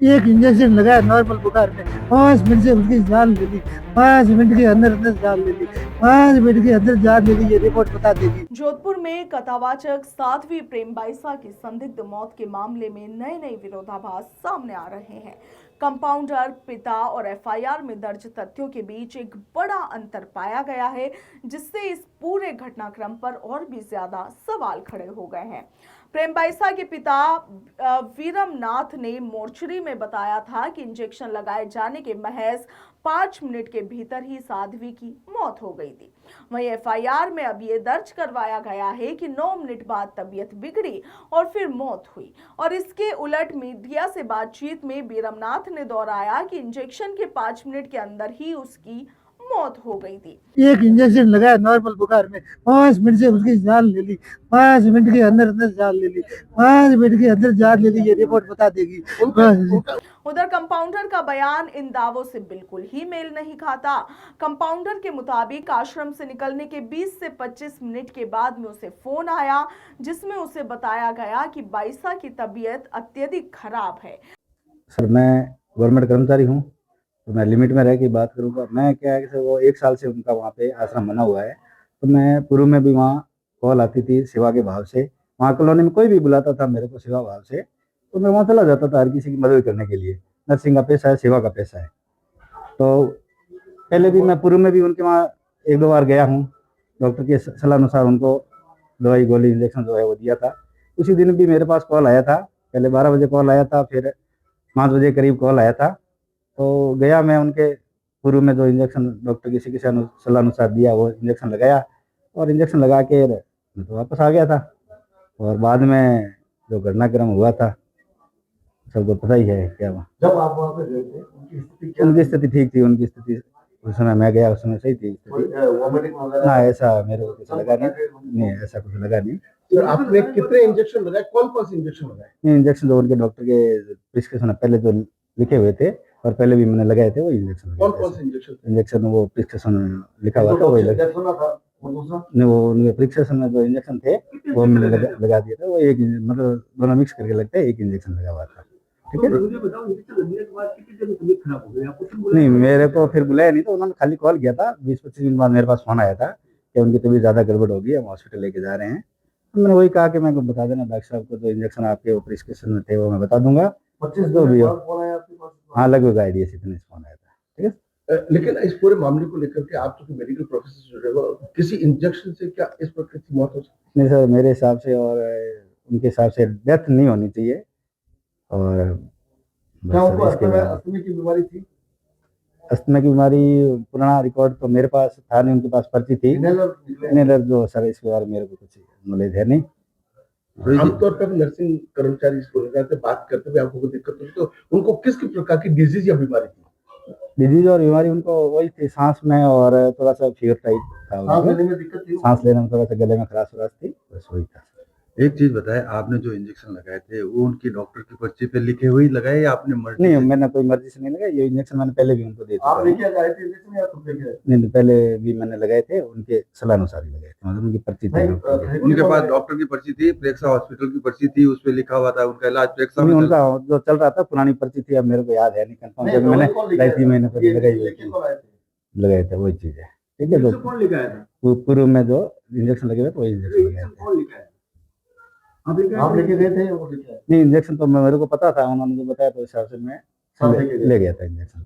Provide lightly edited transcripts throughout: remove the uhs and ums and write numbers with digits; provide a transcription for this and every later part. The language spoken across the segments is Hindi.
एक इंजेक्शन लगाया नॉर्मल बुखार में, 5 मिनट से उसकी जान ले ली। 5 मिनट के अंदर अंदर जान ले ली। 5 मिनट के अंदर जान ले ली, ये रिपोर्ट बता देगी। जोधपुर में कथावाचक साध्वी प्रेमबाईसा की संदिग्ध मौत के मामले में नए नए विरोधाभास सामने आ रहे हैं। कंपाउंडर, पिता और एफआईआर में दर्ज तथ्यों के बीच एक बड़ा अंतर पाया गया है, जिससे इस पूरे घटनाक्रम पर और भी ज्यादा सवाल खड़े हो गए हैं। प्रेमबाईसा के पिता वीरमनाथ ने मोर्चरी में बताया था कि इंजेक्शन लगाए जाने के महज 5 मिनट के भीतर ही साध्वी की मौत हो गई थी। वहीं एफआईआर में अब ये दर्ज करवाया गया है कि 9 मिनट बाद तबीयत बिगड़ी और फिर मौत हुई। और इसके उलट मीडिया से बातचीत में वीरमनाथ ने दोहराया कि इंजेक्शन के 5 मिनट के अंदर ही उसकी मौत हो गई थी। एक इंजेक्शन लगाया नॉर्मल बुखार में, 5 मिनट से उसकी जान ले ली। 5 मिनट के अंदर अंदर जान ले ली। 5 मिनट के अंदर जान ले ली, ये रिपोर्ट बता देगी। उधर कंपाउंडर का बयान इन दावों से बिल्कुल ही मेल नहीं खाता। कंपाउंडर के मुताबिक आश्रम से निकलने के 20 से 25 मिनट के बाद में उसे फोन आया, जिसमें उसे बताया गया कि बाईसा की तबीयत अत्यधिक खराब है। सर, मैं गवर्नमेंट कर्मचारी हूँ, तो मैं लिमिट में रह के बात करूँगा। मैं क्या है कि सर, वो 1 साल से उनका वहाँ पे आश्रम बना हुआ है, तो मैं पूर्व में भी वहाँ कॉल आती थी सेवा के भाव से। वहाँ कॉलोनी में कोई भी बुलाता था मेरे को सेवा भाव से, तो मैं वहाँ चला जाता था हर किसी की मदद करने के लिए। नर्सिंग का पेशा है, सेवा का पैसा है। तो पहले भी मैं पूर्व में भी उनके वहाँ 1-2 बार गया हूँ। डॉक्टर के सलाह अनुसार उनको दवाई, गोली, इंजेक्शन जो है वो दिया था। उसी दिन भी मेरे पास कॉल आया था। पहले 12 बजे कॉल आया था, फिर 5 बजे करीब कॉल आया था। तो गया मैं उनके, पूर्व में जो इंजेक्शन डॉक्टर की चिकित्सा सलाह अनुसार दिया वो इंजेक्शन लगाया, और इंजेक्शन लगा के मैं तो वापस आ गया था। और बाद में जो घटनाक्रम हुआ था सबको पता ही है क्या हुआ। जब आप वहाँ पे गए थे उनकी स्थिति ठीक थी। उनकी स्थिति उस समय मैं गया, उस समय सही थी स्थिति। हाँ, ऐसा मेरे को कुछ लगा नहीं, ऐसा कुछ लगा नहीं। तो आपने कितने इंजेक्शन लगाए, कौन कौन से इंजेक्शन लगाए? नहीं, इंजेक्शन जो उनके डॉक्टर के प्रिस्क्रिप्शन पहले जो लिखे हुए थे और पहले भी मैंने लगाए थे वो इंजेक्शन। कौन कौन से इंजेक्शन? इंजेक्शन वो प्रिस्क्रिप्शन में लिखा हुआ था वही लगा। नहीं, वो उनके प्रिस्क्रिप्शन में जो इंजेक्शन थे वो मैंने लगा दिया था। वो एक मतलब दोनों मिक्स करके लगता है, एक इंजेक्शन लगा हुआ था। ठीक है। नहीं, मेरे को फिर बुलाया नहीं, तो उन्होंने खाली कॉल किया था। 20-25 दिन बाद मेरे पास फोन आया था कि उनकी तबीयत ज़्यादा गड़बड़ होगी, हम हॉस्पिटल लेके जा रहे हैं। तो मैंने वही कहा कि मैं बता देना डॉक्टर साहब को, जो इंजेक्शन आपके प्रिस्क्रिप्शन में थे वो मैं बता दूंगा। 25 जो भी हो। फोन आया आपके पास? हाँ, लगभग आइडिया से इतने फोन आया था। ठीक है। लेकिन इस पूरे मामले को लेकर के आप तो मेडिकल प्रोफेशन से जुड़े हो, किसी इंजेक्शन से क्या इस प्रकार की मौत हो सकती? नहीं सर, मेरे हिसाब से और उनके हिसाब से डेथ नहीं होनी चाहिए। और क्या उनको अस्थमा की बीमारी थी? अस्थमा की बीमारी पुराना रिकॉर्ड तो मेरे पास था नहीं, उनके पास पर्ची थी। इनहेलर जो सर, इसके बारे में मेरे को कुछ नॉलेज है नहीं। आमतौर पर नर्सिंग कर्मचारी इसको लगाते बात करते हुए आपको कोई दिक्कत होती तो उनको किस प्रकार की डिजीज या बीमारी थी? डिजीज और बीमारी उनको वही थी, सांस में और थोड़ा सा फीवर टाइप था। सांस लेने में दिक्कत थी? सांस लेने में थोड़ा सा गले में खराश वराश थी, बस वही था। एक चीज बताए, आपने जो इंजेक्शन लगाए थे वो उनकी डॉक्टर की पर्ची पे लिखे हुए लगाए या आपने मर्जी? नहीं, मैंने कोई मर्जी से नहीं लगाया। ये इंजेक्शन मैंने पहले भी उनको दे दिया। आप लेके आए थे इंजेक्शन या खुद लेके आए? नहीं, पहले भी मैंने लगाए थे, उनके सलाह अनुसार ही लगाए थे, मतलब उनकी पर्ची थी। उनके पास डॉक्टर की पर्ची थी, प्रेक्षा हॉस्पिटल की पर्ची थी, उस पे लिखा हुआ था उनका इलाज प्रेक्षा में। उनका जो चल रहा था पुरानी पर्ची थी, अब मेरे को याद है नहीं कंफर्म, जब मैंने लाई थी मैंने पर्ची लगाए थे वही चीज है। ठीक है। जो पूर्व में जो इंजेक्शन लगे हुए वही इंजेक्शन लगाए थे। आप लेके गए थे वो लेके आए? नहीं, इंजेक्शन तो मेरे को पता था, उन्होंने जो बताया तो हिसाब से मैं ले गया था इंजेक्शन।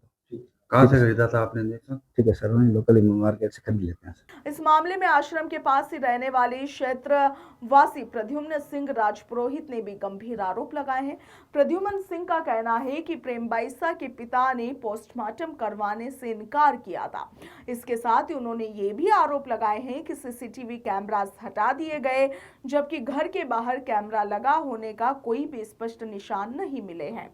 कहाँ से खरीदा था आपने इंजेक्शन? ठीक है सर, वहीं लोकल मार्केट से खरीद लेते हैं सर। इस मामले में आश्रम के पास ही रहने वाले क्षेत्रवासी प्रद्युम्न सिंह राजपुरोहित ने भी गंभीर आरोप लगाए हैं। प्रद्युम्न सिंह का कहना है कि प्रेमबाईसा के पिता ने पोस्टमार्टम करवाने से इनकार किया था। इसके साथ ही उन्होंने ये भी आरोप लगाए हैं कि सीसीटीवी कैमरास हटा दिए गए, जबकि घर के बाहर कैमरा लगा होने का कोई भी स्पष्ट निशान नहीं मिले हैं।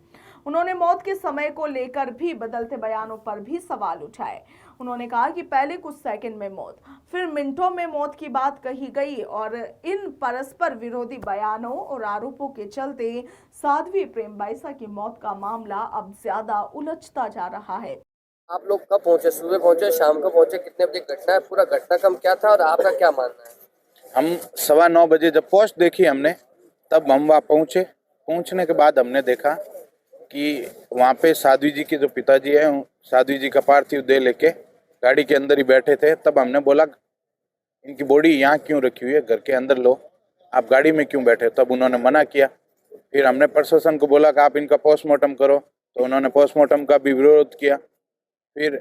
उन्होंने मौत के समय को लेकर भी बदलते बयानों पर भी सवाल उठाए। उन्होंने कहा कि पहले कुछ सेकंड में मौत, फिर मिनटों में मौत की बात कही गई और इन परस्पर विरोधी बयानों और आरोपों के चलते साध्वी प्रेमबाईसा की मौत का मामला अब ज्यादा उलझता जा रहा है। आप लोग कब पहुंचे? सुबह पहुंचे, शाम को पहुंचे, कितने बजे घटना है, पूरा घटनाक्रम क्या था और आपका क्या मानना है? हम 9:15 बजे जब पोस्ट देखी हमने, तब हम वहाँ पहुँचे। पहुँचने के बाद हमने देखा कि वहाँ पे साध्वी जी के जो पिताजी हैं, साध्वी जी का पार्थिव देह लेके गाड़ी के अंदर ही बैठे थे। तब हमने बोला इनकी बॉडी यहाँ क्यों रखी हुई है, घर के अंदर लो, आप गाड़ी में क्यों बैठे? तब उन्होंने मना किया। फिर हमने प्रशासन को बोला कि आप इनका पोस्टमार्टम करो, तो उन्होंने पोस्टमार्टम का भी विरोध किया। फिर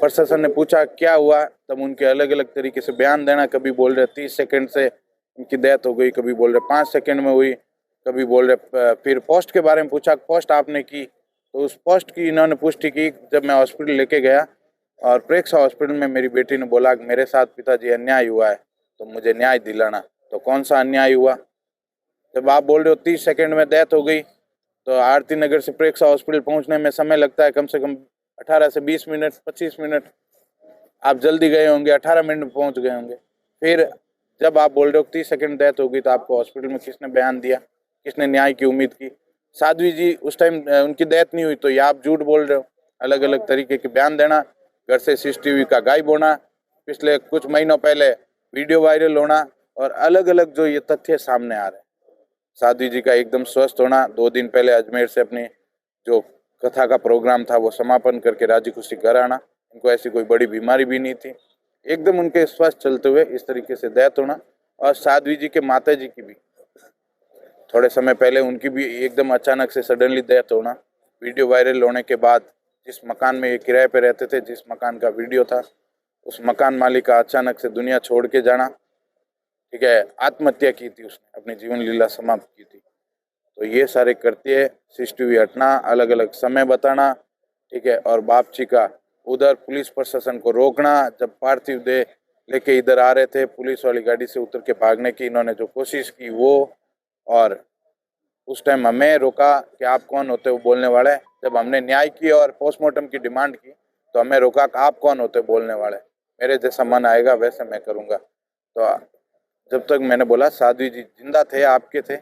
प्रशासन ने पूछा क्या हुआ, तब उनके अलग अलग तरीके से बयान देना, कभी बोल रहे 30 सेकंड से इनकी डेथ हो गई, कभी बोल रहे 5 सेकंड में हुई, कभी बोल रहे। फिर पोस्ट के बारे में पूछा, पोस्ट आपने की? तो उस पोस्ट की इन्होंने पुष्टि की। जब मैं हॉस्पिटल लेके गया और प्रेक्षा हॉस्पिटल में मेरी बेटी ने बोला कि मेरे साथ पिताजी अन्याय हुआ है, तो मुझे न्याय दिलाना। तो कौन सा अन्याय हुआ? जब आप बोल रहे हो 30 सेकंड में डेथ हो गई, तो आरती नगर से प्रेक्षा हॉस्पिटल पहुंचने में समय लगता है कम से कम 18 से 20 मिनट, 25 मिनट। आप जल्दी गए होंगे, 18 मिनट में पहुंच गए होंगे। फिर जब आप बोल रहे हो 30 सेकंड डेथ हो गई, तो आपको हॉस्पिटल में किसने बयान दिया, किसने न्याय की उम्मीद की? साध्वी जी उस टाइम उनकी डेथ नहीं हुई, तो ये आप झूठ बोल रहे हो। अलग अलग तरीके के बयान देना, घर से CCTV का गायब होना, पिछले कुछ महीनों पहले वीडियो वायरल होना, और अलग अलग जो ये तथ्य सामने आ रहे हैं। साध्वी जी का एकदम स्वस्थ होना, 2 दिन पहले अजमेर से अपनी जो कथा का प्रोग्राम था वो समापन करके राजी खुशी घर आना। इनको ऐसी कोई बड़ी बीमारी भी नहीं थी, एकदम उनके स्वस्थ चलते हुए इस तरीके से डेथ होना। और साध्वी जी के माता जी की भी थोड़े समय पहले उनकी भी एकदम अचानक से सडनली डेथ होना। वीडियो वायरल होने के बाद जिस मकान में ये किराए पे रहते थे, जिस मकान का वीडियो था, उस मकान मालिक का अचानक से दुनिया छोड़ के जाना, ठीक है, आत्महत्या की थी उसने, अपनी जीवन लीला समाप्त की थी। तो ये सारे कृत्य, CCTV हटना, अलग अलग समय बताना, ठीक है, और बापची का उधर पुलिस प्रशासन को रोकना। जब पार्थिव देह लेके इधर आ रहे थे, पुलिस वाली गाड़ी से उतर के भागने की इन्होंने जो कोशिश की वो, और उस टाइम हमें रोका कि आप कौन होते हो बोलने वाले। जब हमने न्याय की और पोस्टमार्टम की डिमांड की, तो हमें रोका कि आप कौन होते हो बोलने वाले, मेरे जैसा मन आएगा वैसे मैं करूँगा। तो जब तक मैंने बोला साध्वी जी जिंदा थे, आपके थे,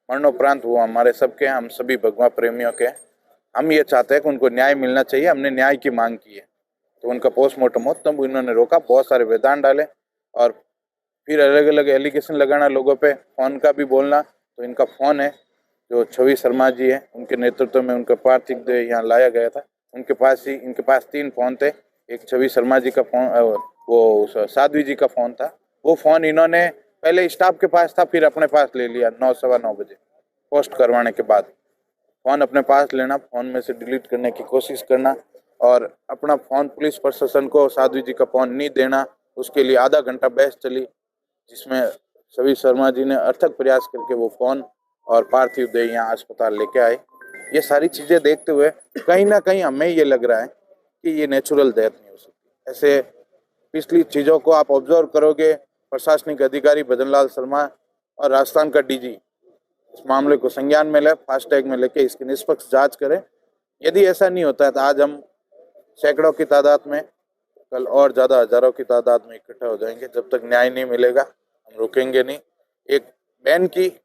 मरणोपरांत वो हमारे सबके हैं, हम सभी भगवा प्रेमियों के हैं। हम ये चाहते हैं कि उनको न्याय मिलना चाहिए, हमने न्याय की मांग की है। तो उनका पोस्टमार्टम हो, तब इन्होंने रोका, बहुत सारे वेदांत डाले और फिर अलग अलग एलिगेशन लगाना लोगों पे, फ़ोन का भी बोलना। तो इनका फ़ोन है जो छवि शर्मा जी है, उनके नेतृत्व में उनका पार्थिव देह यहाँ लाया गया था। उनके पास 3 फ़ोन थे, एक छवि शर्मा जी का फ़ोन, वो साध्वी जी का फ़ोन था। वो फ़ोन इन्होंने पहले स्टाफ के पास था, फिर अपने पास ले लिया 9 सवा 9 बजे पोस्ट करवाने के बाद। फ़ोन अपने पास लेना, फ़ोन में से डिलीट करने की कोशिश करना, और अपना फ़ोन पुलिस प्रशासन को साध्वी जी का फ़ोन नहीं देना, उसके लिए आधा घंटा बहस चली, जिसमें छवि शर्मा जी ने अथक प्रयास करके वो फ़ोन और पार्थिव देह यहाँ अस्पताल लेके आए। ये सारी चीज़ें देखते हुए कहीं ना कहीं हमें ये लग रहा है कि ये नेचुरल डेथ नहीं हो सकती। ऐसे पिछली चीज़ों को आप ऑब्जर्व करोगे, प्रशासनिक अधिकारी भजनलाल शर्मा और राजस्थान का DG इस मामले को संज्ञान में ले, फास्टैग में लेके इसकी निष्पक्ष जांच करें। यदि ऐसा नहीं होता है तो आज हम सैकड़ों की तादाद में, कल और ज़्यादा हजारों की तादाद में इकट्ठा हो जाएंगे। जब तक न्याय नहीं मिलेगा हम रुकेंगे नहीं। एक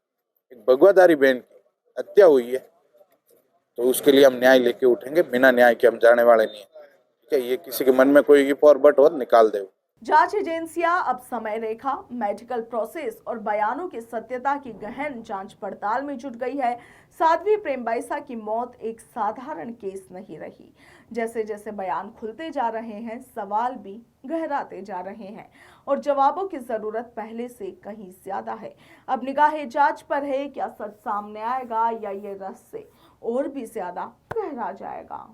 भगवाधारी बहन की हत्या हुई है, तो उसके लिए हम न्याय लेके उठेंगे, बिना न्याय के हम जाने वाले नहीं है। ठीक है, ये किसी के मन में कोई इफ और बट हो निकाल दे। जांच एजेंसियां अब समय रेखा, मेडिकल प्रोसेस और बयानों की सत्यता की गहन जांच पड़ताल में जुट गई है। साध्वी प्रेमबाईसा की मौत एक साधारण केस नहीं रही। जैसे जैसे बयान खुलते जा रहे हैं, सवाल भी गहराते जा रहे हैं और जवाबों की जरूरत पहले से कहीं ज्यादा है। अब निगाहें जांच पर है, क्या सच सामने आएगा या ये रहस्य और भी ज्यादा गहरा जाएगा।